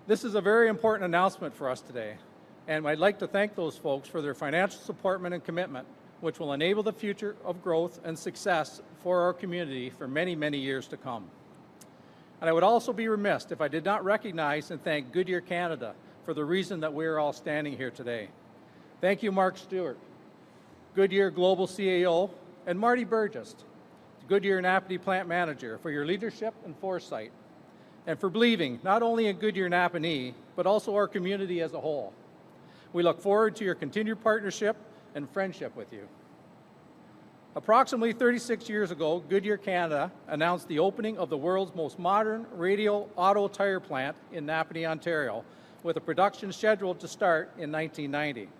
This is a very important announcement for us today, and I'd like to thank those folks for their financial support and commitment, which will enable the future of growth and success for our community for many, many years to come. And I would also be remiss if I did not recognize and thank Goodyear Canada for the reason that we are all standing here today. Thank you, Mark Stewart, Goodyear Global CAO, and Marty Burgess, Goodyear Napanee Plant Manager, for your leadership and foresight, and for believing not only in Goodyear Napanee, but also our community as a whole. We look forward to your continued partnership and friendship with you. Approximately 36 years ago, Goodyear Canada announced the opening of the world's most modern radial auto tire plant in Napanee, Ontario, with a production scheduled to start in 1990.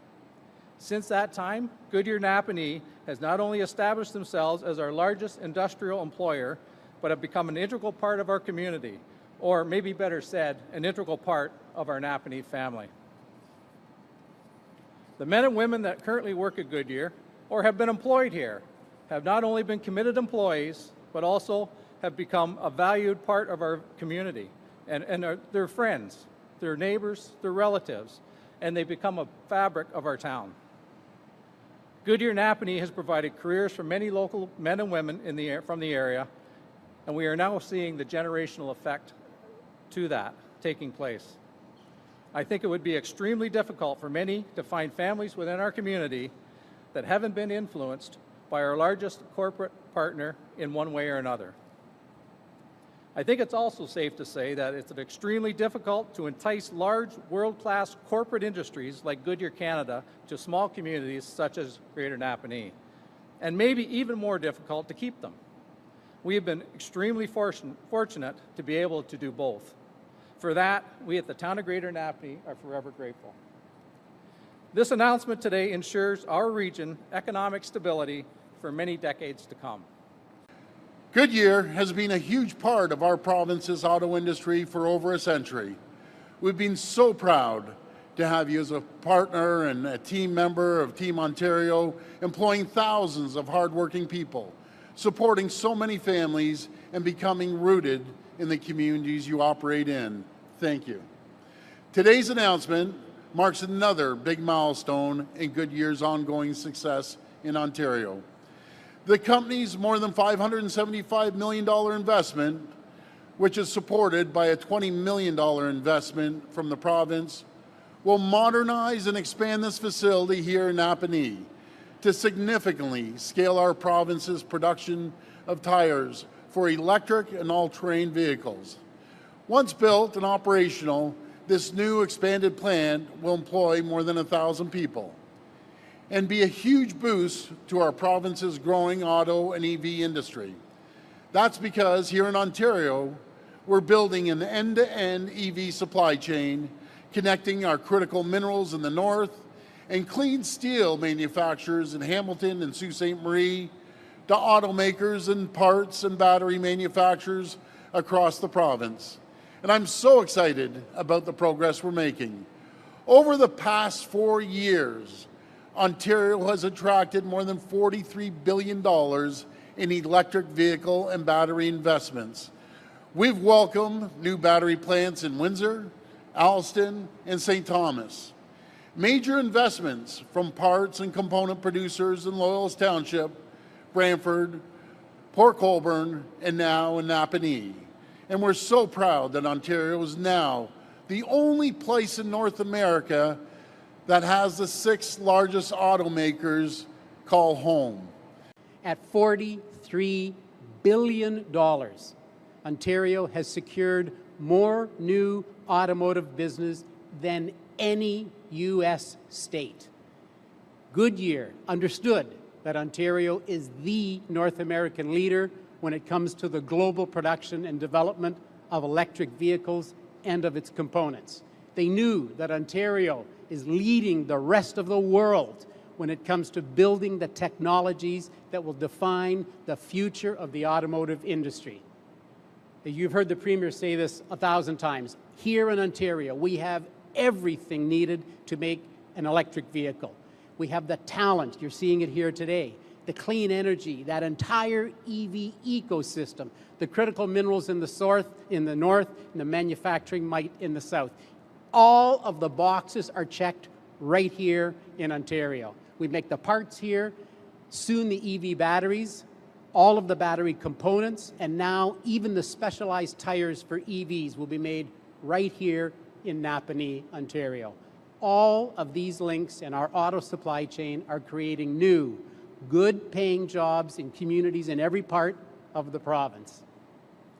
Since that time, Goodyear Napanee has not only established themselves as our largest industrial employer, but have become an integral part of our community, or maybe better said, an integral part of our Napanee family. The men and women that currently work at Goodyear, or have been employed here, have not only been committed employees, but also have become a valued part of our community, and they're friends, they're neighbors, they're relatives, and they become a fabric of our town. Goodyear Napanee has provided careers for many local men and women from the area, and we are now seeing the generational effect to that taking place. I think it would be extremely difficult for many to find families within our community that haven't been influenced by our largest corporate partner in one way or another. I think it's also safe to say that it's extremely difficult to entice large world-class corporate industries like Goodyear Canada to small communities such as Greater Napanee, and maybe even more difficult to keep them. We have been extremely fortunate to be able to do both. For that, we at the town of Greater Napanee are forever grateful. This announcement today ensures our region economic stability for many decades to come. Goodyear has been a huge part of our province's auto industry for over a century. We've been so proud to have you as a partner and a team member of Team Ontario, employing thousands of hardworking people, supporting so many families, and becoming rooted in the communities you operate in. Thank you. Today's announcement marks another big milestone in Goodyear's ongoing success in Ontario. The company's more than $575 million investment, which is supported by a $20 million investment from the province, will modernize and expand this facility here in Napanee to significantly scale our province's production of tires for electric and all-terrain vehicles. Once built and operational, this new expanded plant will employ more than 1,000 people and be a huge boost to our province's growing auto and EV industry. That's because here in Ontario, we're building an end-to-end EV supply chain, connecting our critical minerals in the north and clean steel manufacturers in Hamilton and Sault Ste. Marie to automakers and parts and battery manufacturers across the province. And I'm so excited about the progress we're making. Over the past 4 years, Ontario has attracted more than $43 billion in electric vehicle and battery investments. We've welcomed new battery plants in Windsor, Alliston, and St. Thomas. Major investments from parts and component producers in Loyalist Township, Brantford, Port Colborne, and now in Napanee. And we're so proud that Ontario is now the only place in North America that has the 6 largest automakers call home. At $43 billion, Ontario has secured more new automotive business than any U.S. state. Goodyear understood that Ontario is the North American leader when it comes to the global production and development of electric vehicles and of its components. They knew that Ontario is leading the rest of the world when it comes to building the technologies that will define the future of the automotive industry. You've heard the Premier say this 1,000 times. Here in Ontario, we have everything needed to make an electric vehicle. We have the talent, you're seeing it here today, the clean energy, that entire EV ecosystem, the critical minerals in the north, and the manufacturing might in the south. All of the boxes are checked right here in Ontario. We make the parts here, soon the EV batteries, all of the battery components, and now even the specialized tires for EVs will be made right here in Napanee, Ontario. All of these links in our auto supply chain are creating new, good-paying jobs in communities in every part of the province.